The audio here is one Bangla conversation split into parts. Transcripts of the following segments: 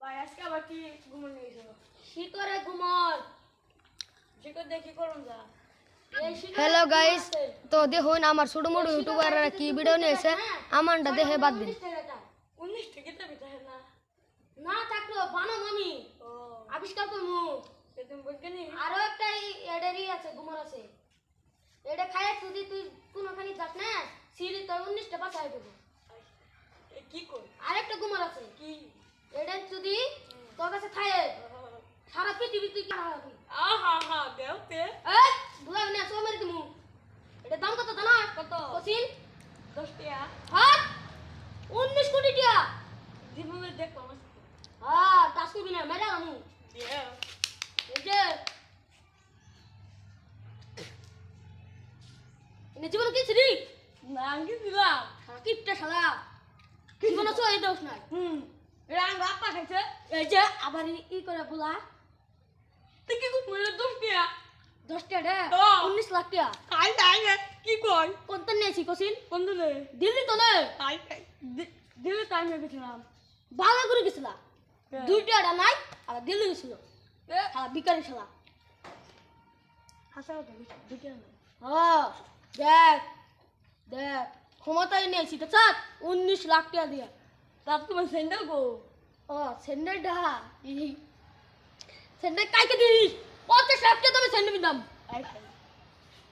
ভাই আজকে আবার কি ঘুমন নিয়েছো? শিকরে ঘুমর শিকর দেখি করুন যা। হ্যালো গাইস, তো দেখুন আমার ছোট মোটো ইউটিউবাররা কি ভিডিও নিয়েছে আমারটা দেখে বাদ দিন। 19 টিকিটে বিতাহে না। না থাকলো বানাম আমি ও আবিষ্কার করমু। তুমি বৈজ্ঞানী আরো একটা এডেরই আছে ঘুমর আছে, এটা খায় যদি তুই কোনখানি যাস না সিঁড়ি তোর 19টা বাঁচাই দেবো। কি কর? আরেকটা ঘুমর আছে কি এটা যদি তোর কাছে খায় সারা পৃথিবী তুই কি হারাবি। আহা হা দেওতে এই বুঝাবি না সব মেরে দিমু। এটা দাম কত জানা? কত? কসিন 10 টাকা হাত 19 কোটি টাকা। জীবনে দেখলাম আজকে। হ্যাঁ টাস করবি না মেরে আমু। দিয়ে এই যে এনে জীবন কি ছিলি না আঙ্কি দিলাম। সারা কিপটা শালা জীবন তো এই দোষ নাই। রাং আপা খাইছে। এই যে আবার ই করে বলা তুই কি করছিস? 10 টাকা 10 টাকা ও। 19 লাখ টাকা খাই নাই কি কই? কোনটা নিয়েছি কসিন? কোন দিলে? দিল্লি তো না খাই খাই দিলে টাইম হয়ে গেছিলাম। বাংলা করে গেছিলা দুইটা নাই আর দিল্লি গেছিল শালা বিকারি শালা। হাসা কথা দুটো না। হ্যাঁ দেখ দেখ ক্ষমতায় নিয়েছি তো চাপ 19 লাখ টাকা দিয়া। তার তোমার স্যান্ডেল গো। ও স্যান্ডেল ডাহা স্যান্ডেল কাইকে দিস 50 লাখ টাকা তুমি স্যান্ডেল দাম খাই খাই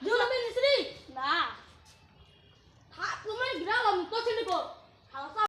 দিলা মেন নিসরি না হ্যাঁ তোমার গ্রাম আমি পছন্দ কর